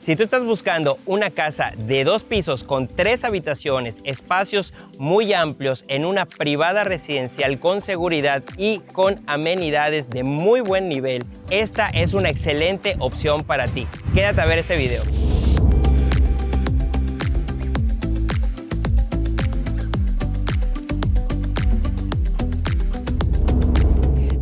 Si tú estás buscando una casa de 2 pisos con 3 habitaciones, espacios muy amplios en una privada residencial con seguridad y con amenidades de muy buen nivel, esta es una excelente opción para ti. Quédate a ver este video.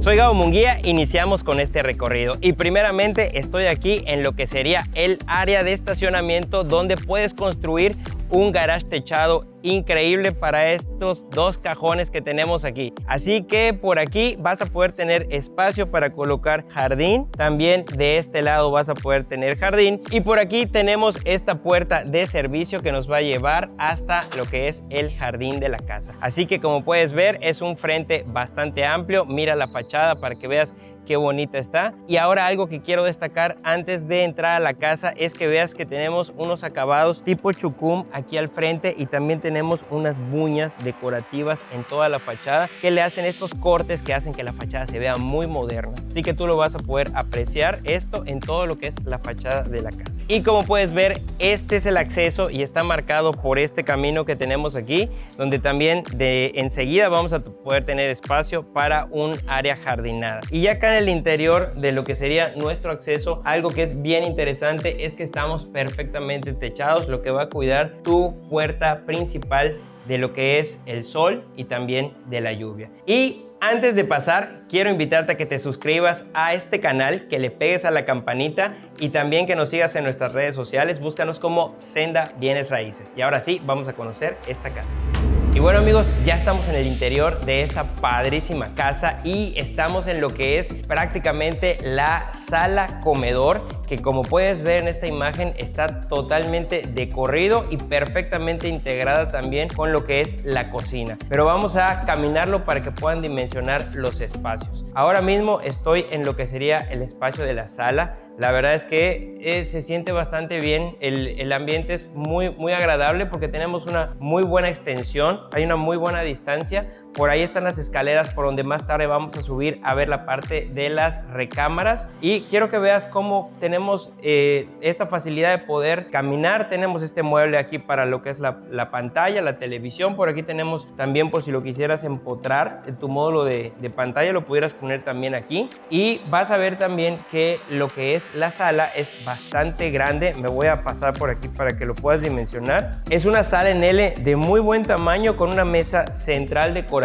Soy Gabo Munguía, iniciamos con este recorrido y primeramente estoy aquí en lo que sería el área de estacionamiento donde puedes construir un garage techado increíble para estos 2 cajones que tenemos aquí. Así que por aquí vas a poder tener espacio para colocar jardín. También de este lado vas a poder tener jardín. Y por aquí tenemos esta puerta de servicio que nos va a llevar hasta lo que es el jardín de la casa. Así que como puedes ver es un frente bastante amplio. Mira la fachada para que veas qué bonita está. Y ahora algo que quiero destacar antes de entrar a la casa es que veas que tenemos unos acabados tipo chucum aquí al frente y también tenemos unas buñas decorativas en toda la fachada que le hacen estos cortes que hacen que la fachada se vea muy moderna. Así que tú lo vas a poder apreciar esto en todo lo que es la fachada de la casa. Y como puedes ver, este es el acceso y está marcado por este camino que tenemos aquí, donde también de enseguida vamos a poder tener espacio para un área jardinada. Y ya acá en el interior de lo que sería nuestro acceso, algo que es bien interesante es que estamos perfectamente techados, lo que va a cuidar tu puerta principal de lo que es el sol y también de la lluvia. Y antes de pasar, quiero invitarte a que te suscribas a este canal, que le pegues a la campanita y también que nos sigas en nuestras redes sociales. Búscanos como Senda Bienes Raíces. Y ahora sí, vamos a conocer esta casa. Y bueno amigos, ya estamos en el interior de esta padrísima casa y estamos en lo que es prácticamente la sala comedor, que como puedes ver en esta imagen está totalmente de corrido y perfectamente integrada también con lo que es la cocina. Pero vamos a caminarlo para que puedan dimensionar los espacios. Ahora mismo estoy en lo que sería el espacio de la sala. La verdad es que se siente bastante bien, el ambiente es muy agradable porque tenemos una muy buena extensión, hay una muy buena distancia. Por ahí están las escaleras por donde más tarde vamos a subir a ver la parte de las recámaras. Y quiero que veas cómo tenemos esta facilidad de poder caminar. Tenemos este mueble aquí para lo que es la pantalla, la televisión. Por aquí tenemos también, por si lo quisieras empotrar, tu módulo de pantalla lo pudieras poner también aquí. Y vas a ver también que lo que es la sala es bastante grande. Me voy a pasar por aquí para que lo puedas dimensionar. Es una sala en L de muy buen tamaño con una mesa central decorativa,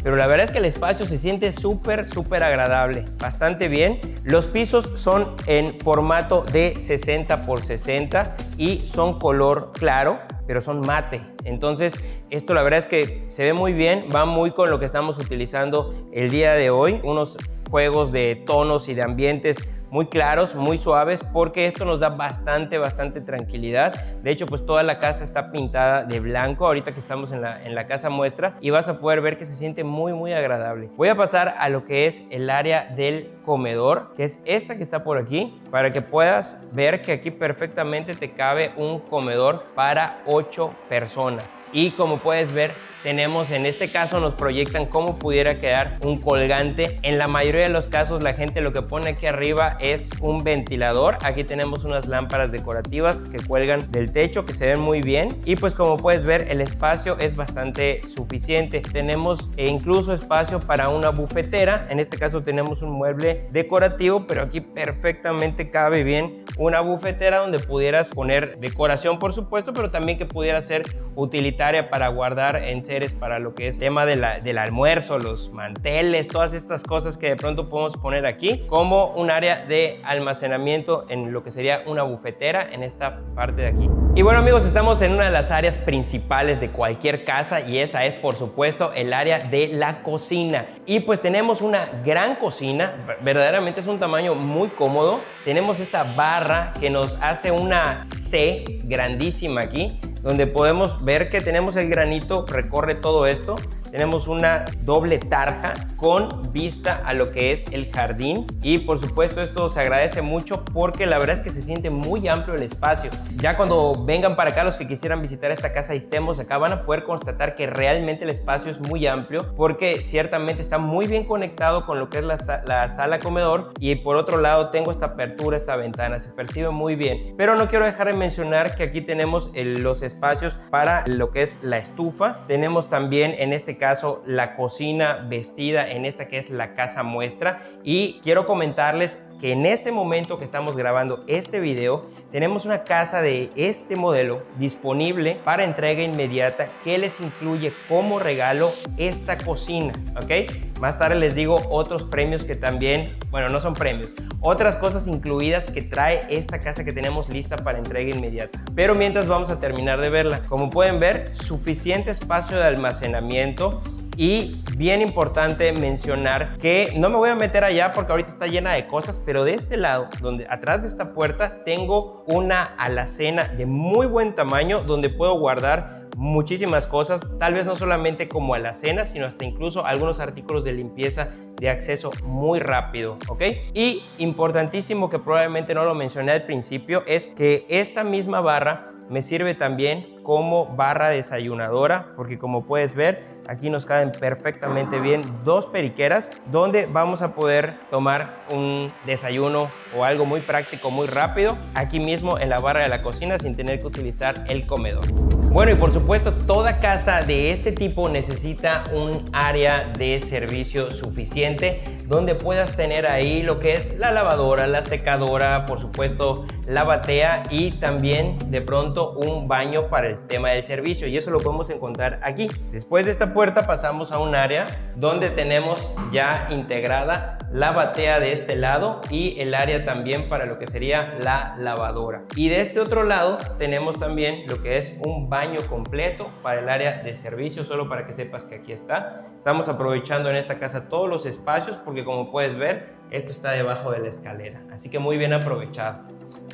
pero la verdad es que el espacio se siente súper agradable, bastante bien. Los pisos son en formato de 60 por 60 y son color claro, pero son mate. Entonces esto la verdad es que se ve muy bien, va muy con lo que estamos utilizando el día de hoy, unos juegos de tonos y de ambientes muy claros, muy suaves, porque esto nos da bastante tranquilidad. De hecho, pues toda la casa está pintada de blanco ahorita que estamos en la casa muestra y vas a poder ver que se siente muy agradable. Voy a pasar a lo que es el área del comedor, que es esta que está por aquí, para que puedas ver que aquí perfectamente te cabe un comedor para 8 personas. Y como puedes ver, tenemos, en este caso nos proyectan cómo pudiera quedar un colgante. En la mayoría de los casos la gente lo que pone aquí arriba es un ventilador. Aquí tenemos unas lámparas decorativas que cuelgan del techo que se ven muy bien y pues como puedes ver el espacio es bastante suficiente. Tenemos incluso espacio para una bufetera. En este caso tenemos un mueble decorativo, pero aquí perfectamente cabe bien una bufetera donde pudieras poner decoración, por supuesto, pero también que pudiera ser utilitaria para guardar enseres para lo que es tema del almuerzo, los manteles, todas estas cosas que de pronto podemos poner aquí como un área de almacenamiento en lo que sería una bufetera en esta parte de aquí. Y bueno amigos, estamos en una de las áreas principales de cualquier casa y esa es por supuesto el área de la cocina. Y pues tenemos una gran cocina, verdaderamente es un tamaño muy cómodo. Tenemos esta barra que nos hace una C grandísima aquí, donde podemos ver que tenemos el granito, recorre todo esto. tenemos una doble tarja con vista a lo que es el jardín y por supuesto esto se agradece mucho porque la verdad es que se siente muy amplio el espacio. Ya cuando vengan para acá los que quisieran visitar esta casa Istemos acá van a poder constatar que realmente el espacio es muy amplio porque ciertamente está muy bien conectado con lo que es la sala comedor y por otro lado tengo esta apertura, esta ventana, se percibe muy bien. Pero no quiero dejar de mencionar que aquí tenemos los espacios para lo que es la estufa. Tenemos también en este caso la cocina vestida en esta que es la casa muestra y quiero comentarles que en este momento que estamos grabando este video tenemos una casa de este modelo disponible para entrega inmediata que les incluye como regalo esta cocina, ¿ok? Más tarde les digo otros premios que también, bueno, no son premios, otras cosas incluidas que trae esta casa que tenemos lista para entrega inmediata. Pero mientras vamos a terminar de verla. Como pueden ver, suficiente espacio de almacenamiento. Y bien importante mencionar que no me voy a meter allá porque ahorita está llena de cosas, pero de este lado, donde atrás de esta puerta, tengo una alacena de muy buen tamaño donde puedo guardar muchísimas cosas, tal vez no solamente como alacena, sino hasta incluso algunos artículos de limpieza de acceso muy rápido, ¿ok? Y importantísimo que probablemente no lo mencioné al principio es que esta misma barra me sirve también como barra desayunadora porque como puedes ver aquí nos caben perfectamente bien dos periqueras donde vamos a poder tomar un desayuno o algo muy práctico, muy rápido aquí mismo en la barra de la cocina sin tener que utilizar el comedor. Bueno, y por supuesto toda casa de este tipo necesita un área de servicio suficiente donde puedas tener ahí lo que es la lavadora, la secadora, por supuesto la batea y también de pronto un baño para el tema del servicio y eso lo podemos encontrar aquí. Después de esta puerta pasamos a un área donde tenemos ya integrada la batea de este lado y el área también para lo que sería la lavadora. Y de este otro lado tenemos también lo que es un baño completo para el área de servicio, solo para que sepas que aquí está. Estamos aprovechando en esta casa todos los espacios porque como puedes ver, esto está debajo de la escalera. Así que muy bien aprovechado.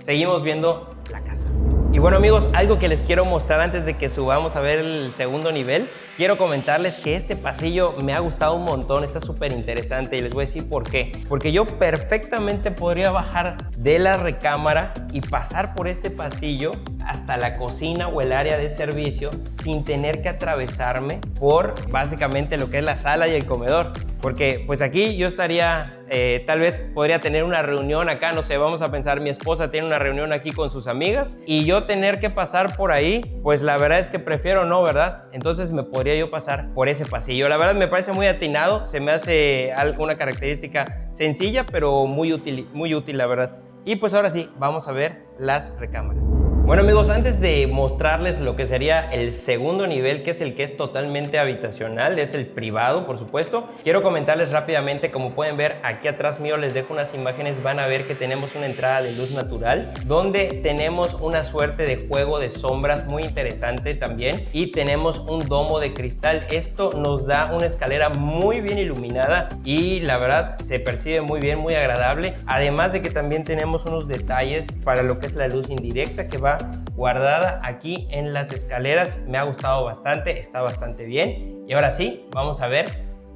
Seguimos viendo la casa. Y bueno amigos, algo que les quiero mostrar antes de que subamos a ver el segundo nivel, quiero comentarles que este pasillo me ha gustado un montón, está súper interesante y les voy a decir por qué. Porque yo perfectamente podría bajar de la recámara y pasar por este pasillo hasta la cocina o el área de servicio sin tener que atravesarme por básicamente lo que es la sala y el comedor. Porque pues aquí yo estaría, tal vez podría tener una reunión acá, no sé, vamos a pensar, mi esposa tiene una reunión aquí con sus amigas y yo tener que pasar por ahí, pues la verdad es que prefiero no, ¿verdad? Entonces me podría yo pasar por ese pasillo. La verdad me parece muy atinado, se me hace alguna característica sencilla, pero muy útil la verdad. Y pues ahora sí, vamos a ver las recámaras. Bueno amigos, antes de mostrarles lo que sería el segundo nivel, que es el que es totalmente habitacional, es el privado por supuesto, quiero comentarles rápidamente, como pueden ver aquí atrás mío les dejo unas imágenes, van a ver que tenemos una entrada de luz natural, donde tenemos una suerte de juego de sombras muy interesante también y tenemos un domo de cristal. Esto nos da una escalera muy bien iluminada y la verdad se percibe muy bien, muy agradable, además de que también tenemos unos detalles para lo que es la luz indirecta que va guardada aquí en las escaleras. Me ha gustado bastante, está bastante bien. Y ahora sí, vamos a ver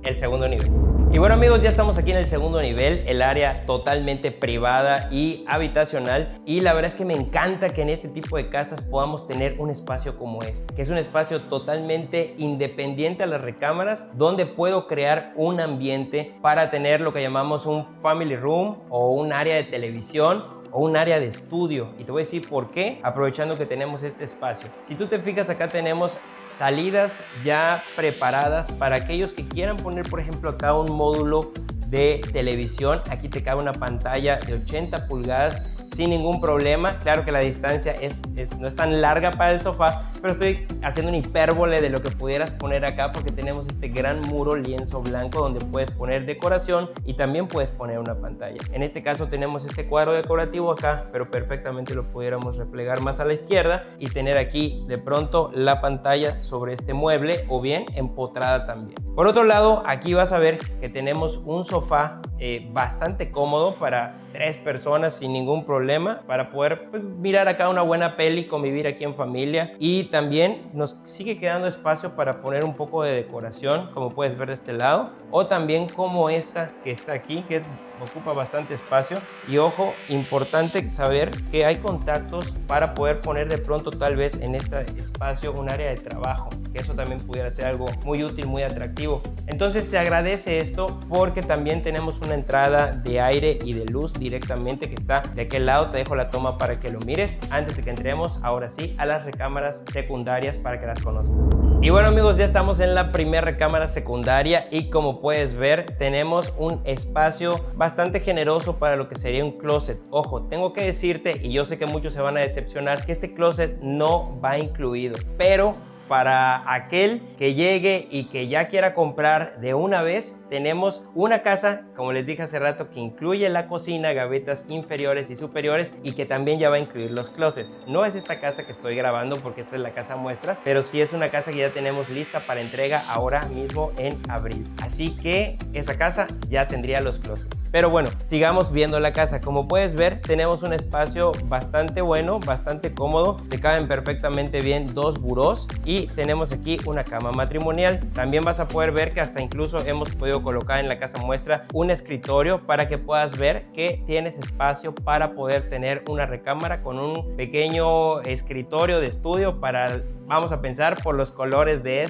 el segundo nivel. Y bueno amigos, ya estamos aquí en el segundo nivel, el área totalmente privada y habitacional. Y la verdad es que me encanta que en este tipo de casas podamos tener un espacio como este, que es un espacio totalmente independiente a las recámaras, donde puedo crear un ambiente para tener lo que llamamos un family room o un área de televisión o un área de estudio. Y te voy a decir por qué, aprovechando que tenemos este espacio. Si tú te fijas, acá tenemos salidas ya preparadas para aquellos que quieran poner, por ejemplo, acá un módulo de televisión. Aquí te cabe una pantalla de 80 pulgadas sin ningún problema. Claro que la distancia no es tan larga para el sofá, pero estoy haciendo una hipérbole de lo que pudieras poner acá porque tenemos este gran muro lienzo blanco donde puedes poner decoración y también puedes poner una pantalla. En este caso tenemos este cuadro decorativo acá, pero perfectamente lo pudiéramos replegar más a la izquierda y tener aquí de pronto la pantalla sobre este mueble o bien empotrada también. Por otro lado, aquí vas a ver que tenemos un sofá bastante cómodo para 3 personas sin ningún problema, para poder pues, mirar acá una buena peli, convivir aquí en familia. Y también nos sigue quedando espacio para poner un poco de decoración, como puedes ver de este lado, o también como esta que está aquí, que ocupa bastante espacio. Y ojo, importante saber que hay contactos para poder poner de pronto tal vez en este espacio un área de trabajo, que eso también pudiera ser algo muy útil, muy atractivo. Entonces se agradece esto porque también tenemos una entrada de aire y de luz directamente que está de aquel lado. Te dejo la toma para que lo mires antes de que entremos ahora sí a las recámaras secundarias para que las conozcas. Y bueno amigos, ya estamos en la primera recámara secundaria y como puedes ver tenemos un espacio bastante generoso para lo que sería un closet. Ojo, tengo que decirte, y yo sé que muchos se van a decepcionar, que este closet no va incluido, pero para aquel que llegue y que ya quiera comprar de una vez, tenemos una casa, como les dije hace rato, que incluye la cocina, gavetas inferiores y superiores y que también ya va a incluir los closets. No es esta casa que estoy grabando porque esta es la casa muestra, pero sí es una casa que ya tenemos lista para entrega ahora mismo en abril. Así que esa casa ya tendría los closets. Pero bueno, sigamos viendo la casa. Como puedes ver, tenemos un espacio bastante bueno, bastante cómodo. Te caben perfectamente bien 2 burós y tenemos aquí una cama matrimonial. También vas a poder ver que hasta incluso hemos podido colocar en la casa muestra un escritorio para que puedas ver que tienes espacio para poder tener una recámara con un pequeño escritorio de estudio para, vamos a pensar por los colores de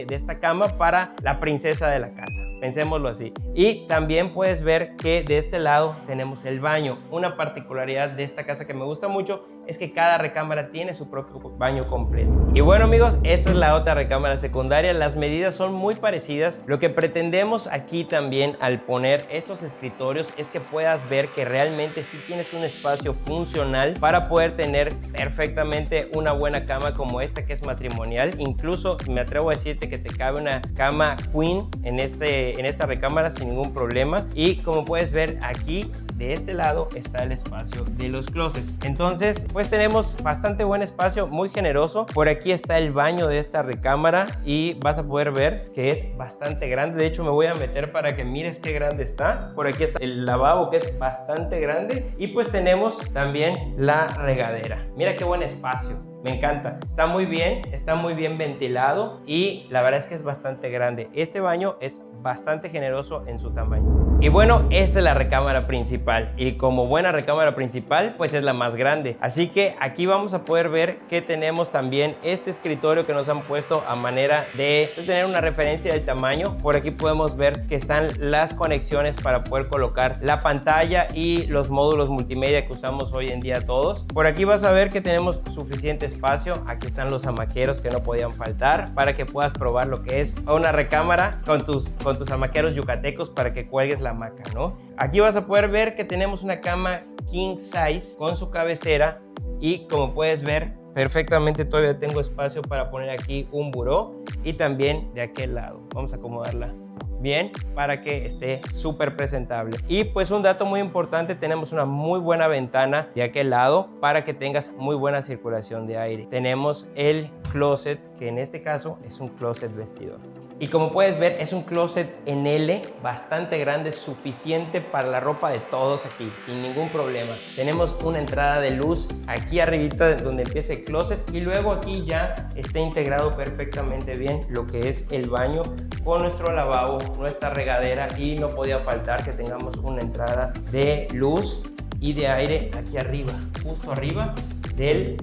esta cama, para la princesa de la casa. Pensémoslo así. Y también puedes ver que de este lado tenemos el baño. Una particularidad de esta casa que me gusta mucho es que cada recámara tiene su propio baño completo. Y bueno amigos, esta es la otra recámara secundaria. Las medidas son muy parecidas. Lo que pretendemos aquí también al poner estos escritorios es que puedas ver que realmente sí tienes un espacio funcional para poder tener perfectamente una buena cama como esta que es matrimonial. Incluso me atrevo a decirte que te cabe una cama queen en esta recámara sin ningún problema. Y como puedes ver aquí, de este lado está el espacio de los closets. Entonces pues tenemos bastante buen espacio, muy generoso. Por aquí está el baño de esta recámara y vas a poder ver que es bastante grande. De hecho me voy a meter para que mires qué grande está. Por aquí está el lavabo, que es bastante grande, y pues tenemos también la regadera. Mira qué buen espacio. Me encanta, está muy bien ventilado y la verdad es que es bastante grande. Este baño es bastante generoso en su tamaño. Y bueno, esta es la recámara principal y como buena recámara principal pues es la más grande. Así que aquí vamos a poder ver que tenemos también este escritorio que nos han puesto a manera de tener una referencia del tamaño. Por aquí podemos ver que están las conexiones para poder colocar la pantalla y los módulos multimedia que usamos hoy en día todos. Por aquí vas a ver que tenemos suficiente espacio. Aquí están los hamaqueros que no podían faltar para que puedas probar lo que es una recámara con tus hamaqueros yucatecos para que cuelgues la hamaca, ¿no? Aquí vas a poder ver que tenemos una cama king size con su cabecera y como puedes ver perfectamente todavía tengo espacio para poner aquí un buró y también de aquel lado. Vamos a acomodarla bien para que esté súper presentable. Y pues un dato muy importante, tenemos una muy buena ventana de aquel lado para que tengas muy buena circulación de aire. Tenemos el closet, que en este caso es un closet vestidor. Y como puedes ver es un closet en L, bastante grande, suficiente para la ropa de todos aquí, sin ningún problema. Tenemos una entrada de luz aquí arribita donde empieza el closet y luego aquí ya está integrado perfectamente bien lo que es el baño con nuestro lavabo, nuestra regadera y no podía faltar que tengamos una entrada de luz y de aire aquí arriba, justo arriba de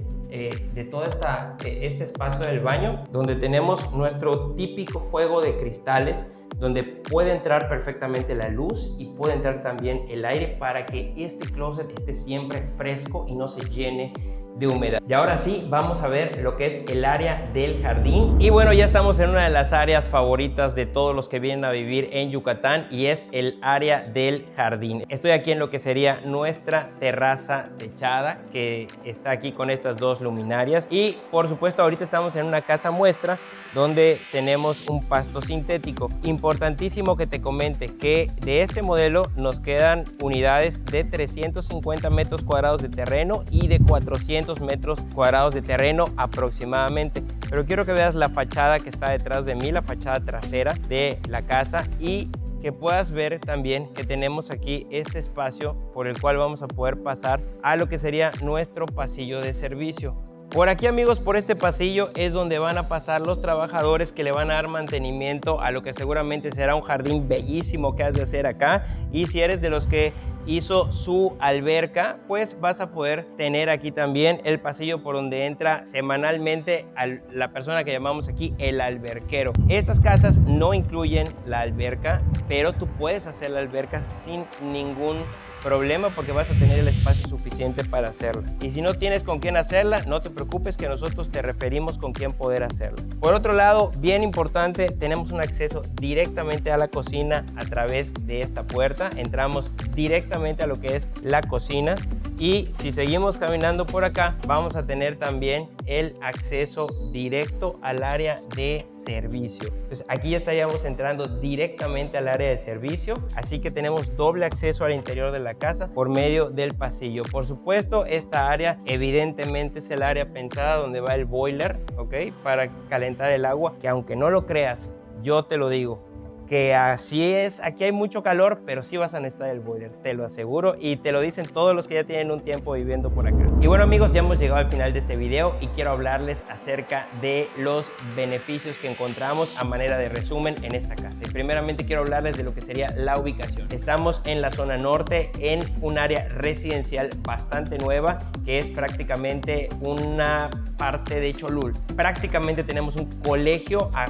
todo este espacio del baño, donde tenemos nuestro típico juego de cristales, donde puede entrar perfectamente la luz y puede entrar también el aire para que este closet esté siempre fresco y no se llene de humedad. Y ahora sí, vamos a ver lo que es el área del jardín. Y bueno, ya estamos en una de las áreas favoritas de todos los que vienen a vivir en Yucatán y es el área del jardín. Estoy aquí en lo que sería nuestra terraza techada, que está aquí con estas dos luminarias. Y por supuesto ahorita estamos en una casa muestra donde tenemos un pasto sintético. Importantísimo que te comente que de este modelo nos quedan unidades de 350 metros cuadrados de terreno y de 400 metros cuadrados de terreno aproximadamente. Pero quiero que veas la fachada que está detrás de mí, la fachada trasera de la casa, y que puedas ver también que tenemos aquí este espacio por el cual vamos a poder pasar a lo que sería nuestro pasillo de servicio. Por aquí, amigos, por este pasillo es donde van a pasar los trabajadores que le van a dar mantenimiento a lo que seguramente será un jardín bellísimo que has de hacer acá. Y si eres de los que hizo su alberca, pues vas a poder tener aquí también el pasillo por donde entra semanalmente a la persona que llamamos aquí el alberquero. Estas casas no incluyen la alberca, pero tú puedes hacer la alberca sin ningún problema porque vas a tener el espacio suficiente para hacerla. Y si no tienes con quién hacerla, no te preocupes que nosotros te referimos con quién poder hacerla. Por otro lado, bien importante, tenemos un acceso directamente a la cocina a través de esta puerta. Entramos directamente a lo que es la cocina. Y si seguimos caminando por acá, vamos a tener también el acceso directo al área de servicio. Entonces aquí ya estaríamos entrando directamente al área de servicio, así que tenemos doble acceso al interior de la casa por medio del pasillo. Por supuesto, esta área evidentemente es el área pensada donde va el boiler, ¿ok? Para calentar el agua, que aunque no lo creas, yo te lo digo, que así es, aquí hay mucho calor, pero sí vas a necesitar el boiler, te lo aseguro, y te lo dicen todos los que ya tienen un tiempo viviendo por acá. Y bueno, amigos, ya hemos llegado al final de este video y quiero hablarles acerca de los beneficios que encontramos a manera de resumen en esta casa. Y primeramente quiero hablarles de lo que sería la ubicación. Estamos en la zona norte, en un área residencial bastante nueva, que es prácticamente una parte de Cholul. Prácticamente tenemos un colegio a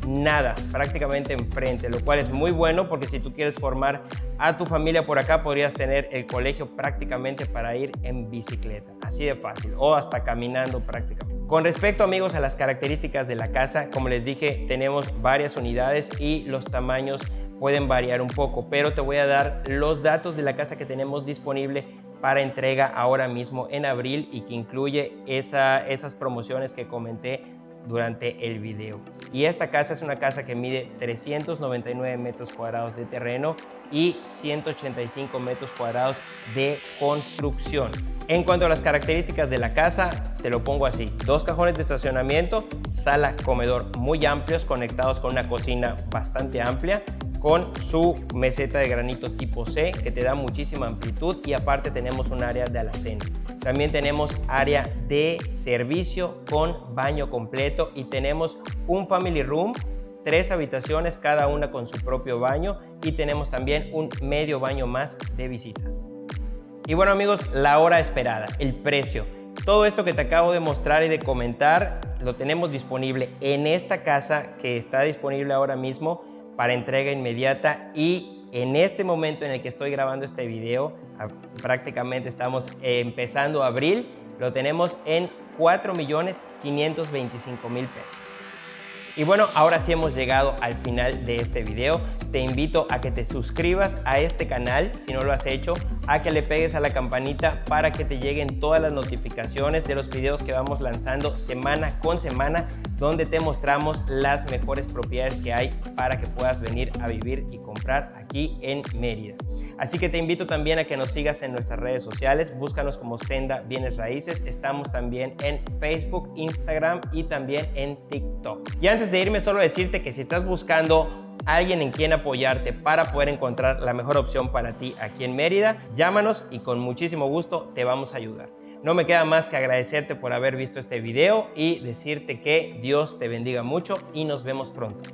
nada, prácticamente enfrente, lo cual es muy bueno porque si tú quieres formar a tu familia por acá, podrías tener el colegio prácticamente para ir en bicicleta, así de fácil, o hasta caminando prácticamente. Con respecto, amigos, a las características de la casa, como les dije, tenemos varias unidades y los tamaños pueden variar un poco, pero te voy a dar los datos de la casa que tenemos disponible para entrega ahora mismo en abril y que incluye esas promociones que comenté durante el video. Y esta casa es una casa que mide 399 metros cuadrados de terreno y 185 metros cuadrados de construcción. En cuanto a las características de la casa, te lo pongo así: 2 cajones de estacionamiento, sala, comedor muy amplios conectados con una cocina bastante amplia, con su meseta de granito tipo C que te da muchísima amplitud, y aparte tenemos un área de alacena. También tenemos área de servicio con baño completo y tenemos un family room, 3 habitaciones, cada una con su propio baño, y tenemos también un medio baño más de visitas. Y bueno, amigos, la hora esperada, el precio. Todo esto que te acabo de mostrar y de comentar lo tenemos disponible en esta casa que está disponible ahora mismo para entrega inmediata, y en este momento en el que estoy grabando este video, prácticamente estamos empezando abril, lo tenemos en 4.525.000 pesos. Y bueno, ahora sí hemos llegado al final de este video. Te invito a que te suscribas a este canal si no lo has hecho, a que le pegues a la campanita para que te lleguen todas las notificaciones de los videos que vamos lanzando semana con semana, donde te mostramos las mejores propiedades que hay para que puedas venir a vivir y comprar aquí en Mérida. Así que te invito también a que nos sigas en nuestras redes sociales, búscanos como Senda Bienes Raíces. Estamos también en Facebook, Instagram y también en TikTok. Y antes de irme, solo decirte que si estás buscando alguien en quien apoyarte para poder encontrar la mejor opción para ti aquí en Mérida, llámanos y con muchísimo gusto te vamos a ayudar. No me queda más que agradecerte por haber visto este video y decirte que Dios te bendiga mucho y nos vemos pronto.